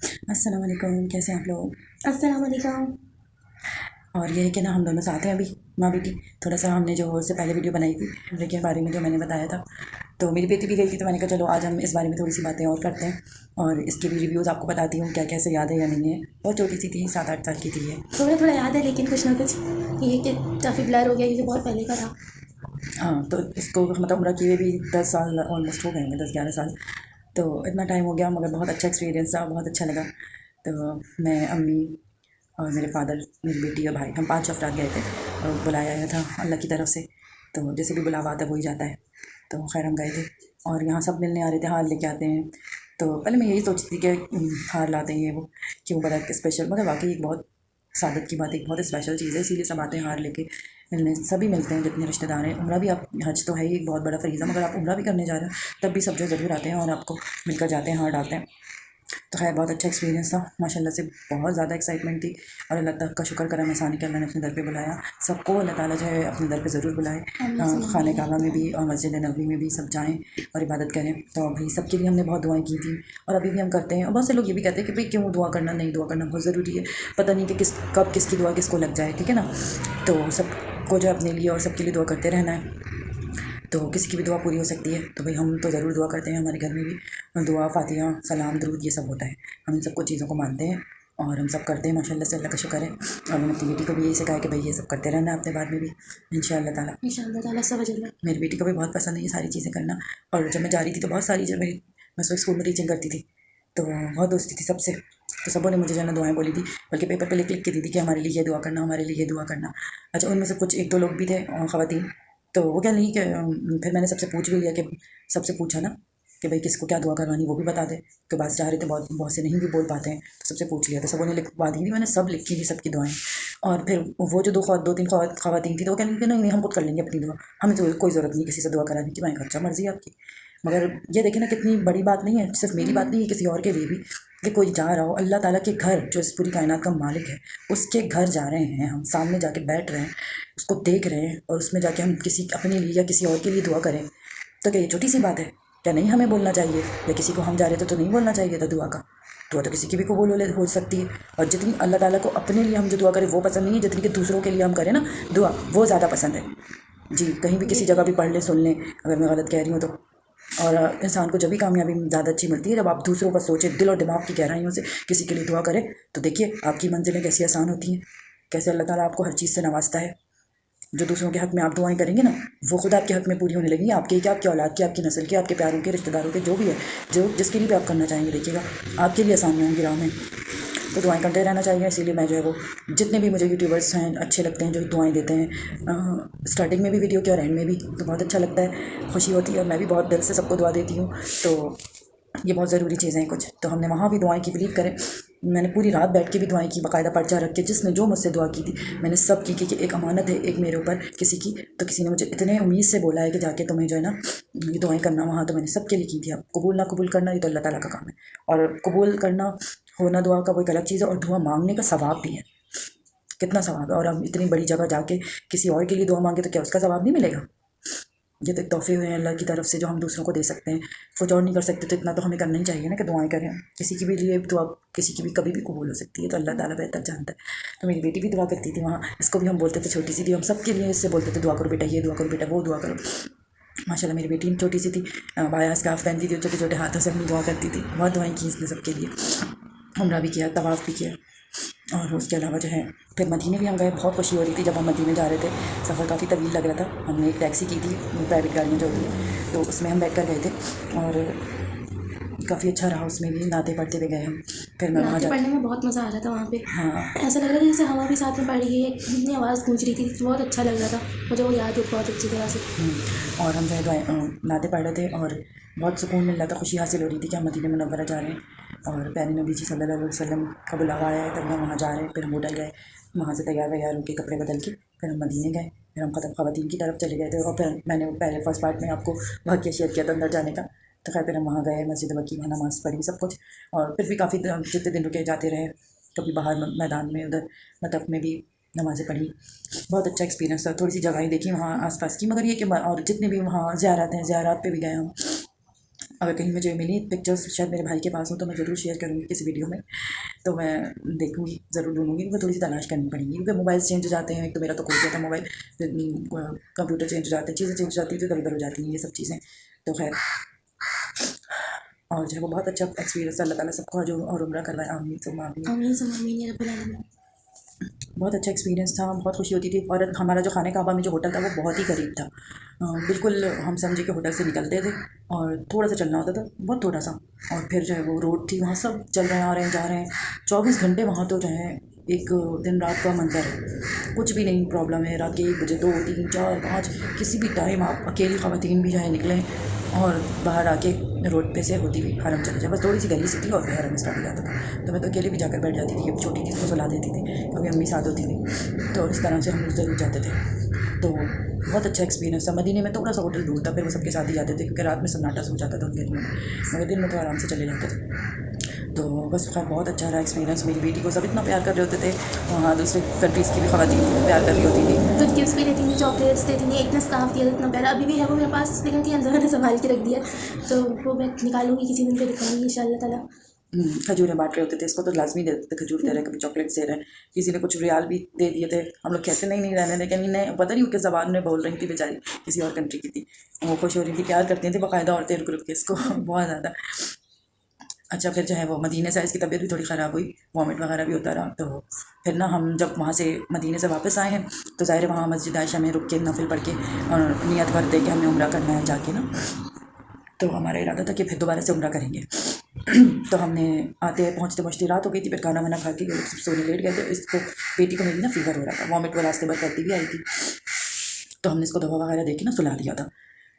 السلام علیکم، کیسے ہیں آپ لوگ؟ السلام علیکم۔ اور یہ ہے کہ نا ہم دونوں ساتھ ہیں ابھی ماں بیٹی۔ تھوڑا سا ہم نے جو اس سے پہلے ویڈیو بنائی تھی عمرے کے بارے میں جو میں نے بتایا تھا، تو میری بیٹی بھی گئی تھی، تو میں نے کہا چلو آج ہم اس بارے میں تھوڑی سی باتیں اور کرتے ہیں، اور اس کی بھی ریویوز آپ کو بتاتی ہوں کیا کیسے یاد ہے یا نہیں ہے۔ بہت چھوٹی سی تھی، 7-8 سال کی تھی یہ۔ تھوڑا تھوڑا یاد ہے لیکن کچھ نہ کچھ یہ کہ کافی بلر ہو گیا کیونکہ بہت پہلے کا تھا۔ ہاں، تو اس کو مطلب عمرہ کیے بھی 10 سال آلموسٹ ہو گئے ہوں گے، 10-11 سال، تو اتنا ٹائم ہو گیا، مگر بہت اچھا ایکسپیرینس تھا، بہت اچھا لگا۔ تو میں، امی اور میرے فادر، میری بیٹی اور بھائی، ہم 5 افراد گئے تھے، اور بلایا گیا تھا اللہ کی طرف سے، تو جیسے بھی بلاوا آتا ہے وہی جاتا ہے۔ تو خیر ہم گئے تھے، اور یہاں سب ملنے آ رہے تھے، ہار لے کے آتے ہیں۔ تو پہلے میں یہی سوچتی تھی کہ ہار لاتے ہیں وہ کیوں بڑا اسپیشل، مگر واقعی ایک بہت سعادت کی بات، ایک بہت اسپیشل چیز ہے، اسی لیے سب آتے ہیں ہار لے کے ملنے، سبھی ملتے ہیں جتنے رشتہ دار ہیں۔ عمرہ بھی آپ، حج تو ہے ہی ایک بہت بڑا فریضہ، مگر آپ عمرہ بھی کرنے جا رہے ہیں تب بھی سب جو ضرور آتے ہیں اور آپ کو مل کر جاتے ہیں، ہار ڈالتے ہیں۔ تو خیر بہت اچھا ایکسپیرینس تھا ماشاء اللہ سے، بہت زیادہ ایکسائٹمنٹ تھی، اور اللہ تعالیٰ کا شکر کرم احسان کہ اللہ نے اپنے در پہ بلایا۔ سب کو اللہ تعالیٰ جو ہے اپنے در پہ ضرور بلائے، خانہ کعبہ میں بھی اور مسجد نبوی میں بھی سب جائیں اور عبادت کریں۔ تو بھائی سب کے لیے ہم نے بہت دعائیں کی تھیں، اور ابھی بھی ہم کرتے ہیں، اور بہت سے لوگ یہ بھی کہتے ہیں کہ بھائی کیوں دعا کرنا، نہیں دعا کرنا بہت ضروری ہے، پتہ نہیں کہ کب کس کی دعا کس کو لگ جائے، ٹھیک ہے نا۔ تو سب کو جو اپنے لیے اور سب کے لیے دعا کرتے رہنا ہے، تو کسی کی بھی دعا پوری ہو سکتی ہے، تو بھائی ہم تو ضرور دعا کرتے ہیں، ہمارے گھر میں بھی دعا، فاتحہ، سلام، درود، یہ سب ہوتا ہے، ہم ان سب کو چیزوں کو مانتے ہیں اور ہم سب کرتے ہیں ماشاء اللہ سے، اللہ کا شکر ہے۔ اور میں نے اپنی بیٹی کو بھی یہی سکھایا کہ بھائی یہ سب کرتے رہنا ہے اپنے بعد میں بھی ان شاء اللہ تعالیٰ۔ ان شاء اللہ تعالیٰ سب اجل۔ میری بیٹی کو بھی بہت پسند ہے یہ ساری چیزیں کرنا، اور جب میں جا رہی تھی تو بہت ساری، جب میں اس وقت اسکول میں ٹیچنگ کرتی تھی تو بہت دوستی تھی سب سے، تو سبوں نے مجھے جو ہے نا دعائیں بولی تھی، بلکہ پیپر پہ لکھ کے دی تھی کہ ہمارے لیے یہ دعا کرنا، ہمارے لیے یہ دعا کرنا۔ اچھا، ان میں سے کچھ 1-2 لوگ بھی تھے خواتین، تو وہ کیا نہیں کہ پھر میں نے سب سے پوچھ بھی لیا، کہ سب سے پوچھا نا کہ بھائی کس کو کیا دعا کروانی وہ بھی بتا دے، کہ بعض چاہ رہے تھے، بہت سے نہیں بھی بول پاتے ہیں، تو سب سے پوچھ لیا، تو سبوں نے لکھوا دی تھی، میں نے سب لکھی تھی سب کی دعائیں۔ اور پھر وہ جو 2-3 خواتین تھیں تو وہ کہنے لگی کہ نہیں نہیں، ہم خود کر لیں گے اپنی دعا، ہمیں تو کوئی ضرورت نہیں کسی سے دعا کرانے کی۔ میں کہا اچھا، مرضی ہے آپ کی، مگر یہ دیکھیں نا کتنی بڑی بات نہیں ہے، صرف میری بات نہیں ہے، کسی اور کے لیے بھی، کہ کوئی جا رہا ہو اللہ تعالیٰ کے گھر، جو اس پوری کائنات کا مالک ہے، اس کے گھر جا رہے ہیں، ہم سامنے جا کے بیٹھ رہے ہیں، اس کو دیکھ رہے ہیں، اور اس میں جا کے ہم کسی اپنے لیے یا کسی اور کے لیے دعا کریں، تو کیا یہ چھوٹی سی بات ہے؟ کیا نہیں ہمیں بولنا چاہیے؟ یا کسی کو ہم جا رہے تھے تو نہیں بولنا چاہیے تھا دعا کا؟ دعا تو کسی کی بھی قبول ہو سکتی ہے، اور جتنی اللہ تعالیٰ کو اپنے لیے ہم جو دعا کریں وہ پسند نہیں ہے، جتنی کہ دوسروں کے لیے ہم کریں نا دعا، وہ زیادہ پسند ہے۔ جی، کہیں بھی کسی جگہ بھی پڑھ لیں، سن لیں، اگر میں غلط کہہ رہی ہوں تو۔ اور انسان کو جب بھی کامیابی زیادہ اچھی ملتی ہے جب آپ دوسروں کا سوچیں، دل اور دماغ کی گہرائیوں سے کسی کے لیے دعا کریں، تو دیکھیے آپ کی منزلیں کیسی آسان ہوتی ہیں، کیسے اللہ تعالیٰ آپ کو ہر چیز سے نوازتا ہے۔ جو دوسروں کے حق میں آپ دعائیں کریں گے نا، وہ خود آپ کے حق میں پوری ہونے لگیں گی، آپ کے کیا، آپ کی اولاد کی، آپ کی نسل کی، آپ کے پیاروں کے، رشتہ داروں کے، جو بھی ہے، جو جس کے لیے بھی آپ کرنا چاہیں گے، دیکھیے گا آپ کے لیے آسانی ہوں گی راہ میں۔ تو دعائیں کرتے رہنا چاہیے، اسی لیے میں جو ہے وہ جتنے بھی مجھے یوٹیوبرس ہیں اچھے لگتے ہیں جو دعائیں دیتے ہیں، اسٹارٹنگ میں بھی ویڈیو کے اور اینڈ میں بھی، تو بہت اچھا لگتا ہے، خوشی ہوتی ہے، اور میں بھی بہت دل سے سب کو دعا دیتی ہوں۔ تو یہ بہت ضروری چیزیں ہیں کچھ، تو ہم نے وہاں بھی دعائیں کی، بلیو کریں میں نے پوری رات بیٹھ کے بھی دعائیں کی، باقاعدہ پرچہ رکھ کے، جس نے جو مجھ سے دعا کی تھی میں نے سب کی، کہ ایک امانت ہے ایک میرے اوپر کسی کی، تو کسی نے مجھے اتنے امید سے بولا ہے کہ جا کے تمہیں جو ہے نا یہ دعائیں کرنا وہاں، تو میں نے سب کے لیے کی تھی۔ اب قبول نہ قبول کرنا یہ تو اللہ تعالیٰ کا کام ہے، اور قبول کرنا ہونا دعا کا وہ ایک الگ چیز ہے، اور دعا مانگنے کا ثواب بھی ہے، کتنا ثواب ہے، اور ہم اتنی بڑی جگہ جا کے کسی اور کے لیے دعا مانگے تو کیا اس کا ثواب نہیں ملے گا؟ یہ تو ایک تحفے ہوئے ہیں اللہ کی طرف سے جو ہم دوسروں کو دے سکتے ہیں، کچھ اور نہیں کر سکتے تو اتنا تو ہمیں کرنا ہی چاہیے نا کہ دعائیں کریں، کسی کی بھی لیے دعا کسی کی بھی کبھی بھی قبول ہو سکتی ہے، تو اللہ تعالیٰ بہتر جانتا ہے۔ تو میری بیٹی بھی دعا کرتی تھی وہاں، اس کو بھی ہم بولتے تھے، چھوٹی سی تھی، ہم سب کے لیے اس سے بولتے تھے دعا کرو بیٹا، یہ دعا کرو بیٹا، وہ دعا کرو۔ ماشاء اللہ میری بیٹی چھوٹی سی تھی، بایا اسکارف پہنتی تھی، چھوٹے چھوٹے ہاتھوں سے اپنی دعا کرتی تھی، بہت دعائیں کی اس نے سب کے لیے، عمرہ بھی کیا، طواف بھی کیا۔ اور اس کے علاوہ جو ہے پھر مدینے بھی ہم گئے، بہت خوشی ہو رہی تھی جب ہم مدینے جا رہے تھے، سفر کافی طویل لگ رہا تھا، ہم نے ایک ٹیکسی کی تھی، پرائیویٹ گاڑیاں جو ہوتی ہیں تو اس میں ہم بیٹھ کر گئے تھے، اور کافی اچھا رہا، اس میں بھی نعتیں پڑھتے ہوئے گئے ہم، پھر میں وہاں نعتیں جا، پڑھنے میں بہت مزہ آ رہا تھا وہاں پہ، ہاں ایسا لگ رہا تھا جیسے ہوا بھی ساتھ میں پڑ رہی ہے، اتنی آواز گونج رہی تھی، بہت اچھا لگ رہا تھا مجھے، وہ یاد ہو بہت اچھی طرح سے۔ اور ہم جو ہے نعتیں پڑھ رہے تھے، اور بہت سکون مل رہا تھا، خوشی حاصل ہو رہی تھی کہ ہم مدینہ منورہ جا رہے ہیں، اور پیارے نبی جی صلی اللہ علیہ وسلم کا بلاوا آیا ہے، تب ہم وہاں جا رہے ہیں۔ پھر ہم ہوٹل گئے، وہاں سے تیار ویار ہو کے کپڑے بدل کے پھر ہم مدینے گئے، پھر ہم خواتین کی طرف چلے گئے تھے، اور پھر میں نے پہلے فرسٹ پارٹ میں آپ کو واقعہ شیئر کیا تھا اندر جانے کا، تو خیر پھر ہم وہاں گئے، مسجد وکی، وہاں نماز پڑھی سب کچھ، اور پھر بھی کافی جتنے دن رکے جاتے رہے، کبھی باہر میدان میں، ادھر مطلب میں بھی نمازیں پڑھی، بہت اچھا ایکسپیرینس تھا، تھوڑی سی جگہیں دیکھی وہاں آس پاس کی، مگر یہ کہ اور جتنے بھی وہاں زیارت ہیں، زیارات پہ بھی گئے ہم، اگر کہیں مجھے ملی پکچرس شاید میرے بھائی کے پاس ہوں تو میں ضرور شیئر کروں گی کسی ویڈیو میں، تو میں دیکھوں گی، ضرور ڈھونڈوں گی، کیونکہ تھوڑی سی تلاش کرنی پڑیں گی، کیونکہ موبائل چینج ہو جاتے ہیں، ایک تو میرا تو کھو گیا تھا موبائل، کمپیوٹر چینج ہو جاتے ہیں، چیزیں چینج ہو جاتی ہیں تو ادھر ادھر ہو جاتی ہیں یہ سب چیزیں، تو خیر اور جو ہے وہ بہت اچھا ایکسپیرینس، اللہ تعالیٰ سب کو جو اور عمرہ کروائے، آمین ثم آمین۔ آمین ثم آمین یا رب العالمین۔ بہت اچھا ایکسپیرینس تھا، بہت خوشی ہوتی تھی، اور ہمارا جو خانہ کعبہ میں جو ہوٹل تھا وہ بہت ہی قریب تھا، بالکل ہم سمجھے کہ ہوٹل سے نکلتے تھے اور تھوڑا سا چلنا ہوتا تھا، بہت تھوڑا سا، اور پھر جو ہے وہ روڈ تھی، وہاں سب چل رہے ہیں، آ رہے ہیں، جا رہے ہیں، 24 گھنٹے وہاں تو جو ہے ایک دن رات کا منظر ہے، کچھ بھی نہیں پرابلم ہے، رات کے 1 بجے 2 3 4 5 کسی بھی ٹائم آپ اکیلی خواتین بھی جو ہے نکلیں اور باہر آ کے روڈ پہ سے ہوتی ہوئی حرم چلے جائے، بس تھوڑی سی گلی سی تھی اور پھر حرم اسٹارٹ ہو جاتا تھا، تو میں تو اکیلے بھی جا کر بیٹھ جاتی تھی، کبھی چھوٹی تھی اس کو سلا دیتی تھی، کبھی امی ساتھ ہوتی تھی، تو اس طرح سے ہم ضرور جاتے تھے، تو بہت اچھا ایکسپیرینس تھا۔ مدینے میں تھوڑا سا ہوٹل دور تھا، پھر وہ سب کے ساتھ ہی جاتے تھے کیونکہ رات میں سناٹا سو جاتا تھا ان گلیوں میں، مگر دن میں تو آرام سے چلے جاتے تھے، تو بس خیر بہت اچھا رہا ایکسپیرینس۔ میری بیٹی کو سب اتنا پیار کر رہے ہوتے تھے، وہاں دوسرے کنٹریز کی بھی خواتین پیار کر رہی ہوتی تھی، کچھ گفٹس بھی دیتی تھیں، چاکلیٹس دیتی تھیں، اتنا اسکارف دیا تھا، اتنا پیارا، ابھی بھی ہے وہ میرے پاس، لیکن کہ اندر نے سنبھال کے رکھ دیا، تو وہ میں نکالوں گی کسی دن پہ دکھاؤں گی ان شاء اللہ تعالیٰ۔ کھجوریں بانٹ رہے ہوتے تھے، اس کو تو لازمی دے دیتے تھے، کھجور دے رہے ہیں، کبھی چاکلیٹس دے رہے ہیں، کسی نے کچھ ریال بھی دے دیے تھے، ہم لوگ کہتے نہیں رہنے دیں، کہ نہیں پتہ نہیں کس زبان میں بول رہی تھی بیچاری، کسی اور کنٹری کی تھی، وہ خوش ہو رہی تھی، پیار کرتی تھیں باقاعدہ عورتیں رک رک کے اس کو بہت زیادہ۔ اچھا پھر جو ہے وہ مدینے سے اس کی طبیعت بھی تھوڑی خراب ہوئی، وامٹ وغیرہ بھی ہوتا رہا، تو پھر نا ہم جب وہاں سے مدینے سے واپس آئے ہیں تو ظاہر ہے وہاں مسجد عائشہ میں رک کے نفل پڑھ کے اور نیت کرتے کہ ہمیں عمرہ کرنا ہے جا کے نا، تو ہمارا ارادہ تھا کہ پھر دوبارہ سے عمرہ کریں گے تو ہم نے آتے پہنچتے پہنچتے رات ہو گئی تھی، پھر کھانا وانا کھا کے یہ لوگ سب سونے لیٹ گئے تھے، اس کو بیٹی کو میری نا فیور ہو رہا تھا، وامٹ وہ راستے بھر کرتی بھی آئی تھی، تو ہم نے اس کو دوا وغیرہ دے کے نا سلا دیا تھا،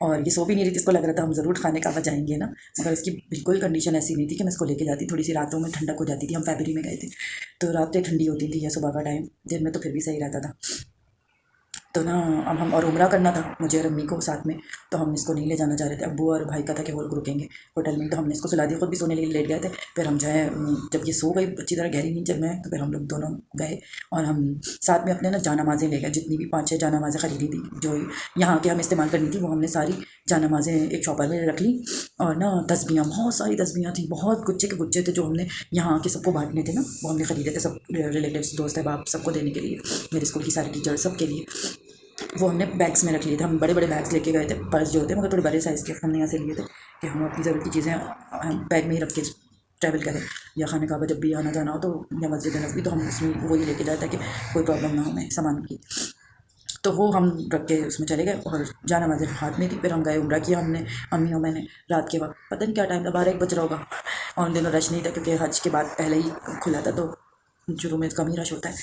اور یہ سو بھی نہیں رہی تھی، اس کو لگ رہا تھا ہم ضرور کھانے کعبہ جائیں گے نا، مگر اس کی بالکل کنڈیشن ایسی نہیں تھی کہ میں اس کو لے کے جاتی، تھوڑی سی راتوں میں ٹھنڈک ہو جاتی تھی، ہم فیبری میں گئے تھے تو راتیں ٹھنڈی ہوتی تھی یا صبح کا ٹائم، دن میں تو پھر بھی صحیح رہتا تھا، تو نا اب ہم اور عمرہ کرنا تھا مجھے اور امی کو ساتھ میں، تو ہم اس کو نہیں لے جانا چاہ رہے تھے، ابو اور بھائی کا تھا کہ وہ لوگ رکیں گے ہوٹل میں، تو ہم نے اس کو سلا دیا، خود بھی سونے لیے لیٹ گئے تھے، پھر ہم جو ہے جب یہ سو گئی اچھی طرح گہری نیند میں، تو پھر ہم لوگ دونوں گئے اور ہم ساتھ میں اپنے نا جا نمازیں لے گئے، جتنی بھی 5 6 جا نمازیں خریدی تھی جو یہاں کے ہم استعمال کرنی تھی، وہ ہم نے ساری جا نمازیں ایک شاپر میں رکھ لی، اور نا تسبیحاں بہت ساری تسبیحاں تھیں، بہت گچھے کے گچھے تھے جو ہم نے یہاں کے سب کو بانٹنے تھے نا، وہ ہم نے خریدے تھے سب ریلیٹیوس دوست احباب سب کو دینے کے لیے، میرے اسکول کی ساری ٹیچر سب کے لیے، وہ ہم نے بیگس میں رکھ لیے تھے، ہم بڑے بڑے بیگس لے کے گئے تھے، پرس جو ہوتے ہیں مگر تھوڑے بڑے سائز کے ہم نے یہاں سے لیے تھے کہ ہم اپنی ضرورت کی چیزیں بیگ میں ہی رکھ کے ٹریول کریں، یا خانہ کعبہ جب بھی آنا جانا ہو تو یا مسجد نبوی تو ہم اس میں وہی لے کے جاتے کہ کوئی پرابلم نہ ہو ہمیں سامان کی، تو وہ ہم رکھ کے اس میں چلے گئے، اور جانا نمازیں ہاتھ میں تھی، پھر ہم گئے عمرہ کیا ہم نے امی اور میں نے رات کے وقت، پتہ نہیں کیا ٹائم تھا، 12 1 بج رہا ہوگا، اور ان دنوں رش نہیں تھا کیونکہ حج کے بعد پہلے ہی کھلا تھا تو شروع میں کم ہی رش ہوتا ہے،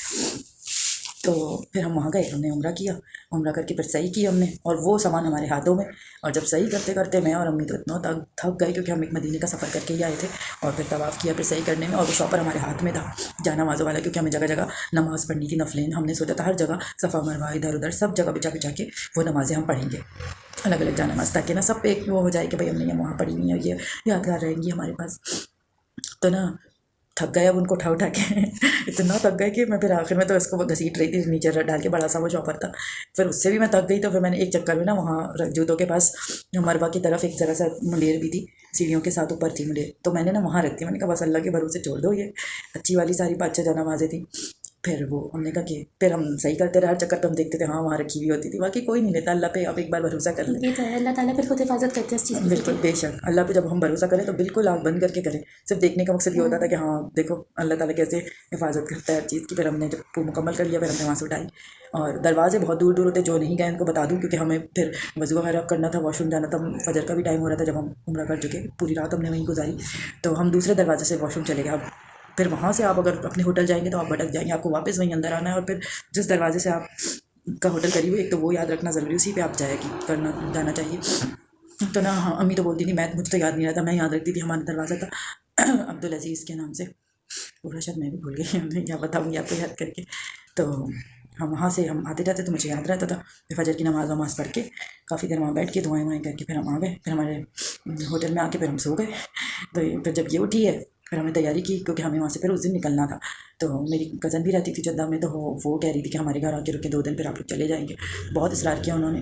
تو پھر ہم وہاں گئے، ہم نے عمرہ کیا، عمرہ کر کے پھر صحیح کی ہم نے، اور وہ سامان ہمارے ہاتھوں میں، اور جب صحیح کرتے کرتے میں اور امی تو اتنا تھک گئے کیونکہ ہم ایک مدینے کا سفر کر کے ہی آئے تھے، اور پھر طواف کیا پھر صحیح کرنے میں، اور وہ شاپر ہمارے ہاتھ میں تھا جا نمازوں والا، کیونکہ ہمیں جگہ جگہ نماز پڑھنی تھی نفلیں، ہم نے سوچا تھا ہر جگہ صفا مروا ادھر ادھر سب جگہ بچا بچا کے وہ نمازیں ہم پڑھیں گے الگ الگ جا نماز، تاکہ نا سب پہ ایک وہ ہو جائے کہ بھائی ہم نے یہ وہاں پڑھی ہوئی ہیں، یہ یادگار رہیں گی ہمارے پاس، تو نا تھک گئے اب ان کو اٹھا کے اتنا تھک گئے کہ میں پھر آخر میں تو اس کو گھسیٹ رہی تھی نیچے ڈال کے، بڑا سا وہ شاپر تھا، پھر اس سے بھی میں تھک گئی، تو پھر میں نے ایک چکر میں نا وہاں جوتوں کے پاس مروا کی طرف ایک ذرا سا منڈیر بھی تھی، سیڑھیوں کے ساتھ اوپر تھی منڈیر، تو میں نے نا وہاں رکھ دی، میں نے کہا بس اللہ کے بھروسے چھوڑ دو، یہ اچھی والی ساری 5 6 جا نمازیں تھیں، پھر وہ ہم نے کہا کہ پھر ہم صحیح کرتے رہے، ہر چکر پہ ہم دیکھتے تھے ہاں وہاں رکھی ہوئی ہوتی تھی، باقی کوئی نہیں لیتا اللہ پہ، آپ ایک بار بھروسہ کر لیں، یہ تو ہے، اللہ تعالیٰ پھر خود حفاظت کرتے ہیں اس چیز کی، بالکل بے شک اللہ پہ جب ہم بھروسہ کریں تو بالکل آنکھ بند کر کے کریں، صرف دیکھنے کا مقصد یہ ہوتا تھا کہ ہاں دیکھو اللہ تعالیٰ کیسے حفاظت کرتا ہے ہر چیز کی، پھر ہم نے جب مکمل کر لیا پھر ہم نے وہاں سے اٹھائی، اور دروازے بہت دور دور ہوتے، جو نہیں گئے ان کو بتا دوں کیونکہ ہمیں پھر وضو وغیرہ کرنا تھا، واش روم جانا تھا، فجر کا بھی ٹائم ہو رہا تھا جب ہم عمرہ کر چکے، پوری رات ہم نے وہیں گزاری، تو ہم دوسرے دروازے سے واش روم چلے گئے، اب پھر وہاں سے آپ اگر اپنے ہوٹل جائیں گے تو آپ بھٹک جائیں گے، آپ کو واپس وہیں اندر آنا ہے، اور پھر جس دروازے سے آپ کا ہوٹل قریب ہے ایک تو وہ یاد رکھنا ضروری، اسی پہ آپ جانا چاہیے، تو نا ہاں امی تو بولتی تھی، میں مجھے تو یاد نہیں رہتا، میں یاد رکھتی تھی، ہمارا دروازہ تھا عبدالعزیز کے نام سے، پورا شاید میں بھی بھول گئی کیا بتاؤں گی آپ کو یاد کر کے، تو ہم وہاں سے ہم آتے جاتے تو مجھے یاد رہتا تھا، پھر فجر کی نماز پڑھ کے کافی دیر وہاں بیٹھ کے دعائیں وائیں کر کے پھر ہم آ گئے، پھر ہمارے ہوٹل میں آ کے پھر ہم سو گئے، تو پھر جب یہ اٹھی ہے پھر ہمیں تیاری کی کیونکہ ہمیں وہاں سے پھر اس دن نکلنا تھا، تو میری کزن بھی رہتی تھی جدہ میں، تو وہ کہہ رہی تھی کہ ہمارے گھر آ کے رکے 2 دن پھر آپ لوگ چلے جائیں گے، بہت اصرار کیا انہوں نے،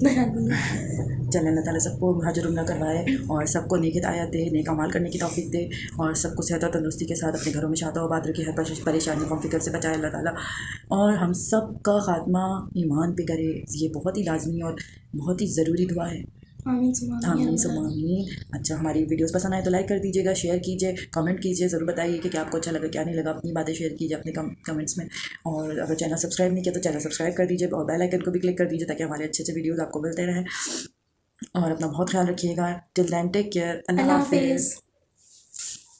اتنا یاد نہیں ہے. چلیں اللہ تعالیٰ سب کو حج عمرہ کروائے اور سب کو نیک ہدایت دے، نیک اعمال کرنے کی توفیق دے اور سب کو صحت و تندرستی کے ساتھ اپنے گھروں میں شاد و آباد رکھے، ہر پریشانی غم فکر سے بچائے اللہ تعالیٰ، اور ہم سب کا خاتمہ ایمان پہ کرے. یہ بہت ہی لازمی اور بہت ہی ضروری دعا ہے. آمین ثم آمین ثم آمین. آمین. اچھا، ہماری ویڈیوز پسند آئے تو لائک کر دیجیے گا، شیئر کیجیے، کمنٹ کیجیے، ضرور بتائیے کہ کیا آپ کو اچھا لگا کیا نہیں لگا. اپنی باتیں شیئر کیجیے اپنے کمنٹس میں، اور اگر چینل سبسکرائب نہیں کیا تو چینل سبسکرائب کر دیجیے اور بیل آئکن کو بھی کلک کر دیجیے تاکہ ہمارے اچھے ویڈیوز آپ کو ملتے رہیں. اور اپنا بہت خیال رکھیے گا. ٹل دین ٹیک کیئر. اللہ اللہ حافظ. حافظ.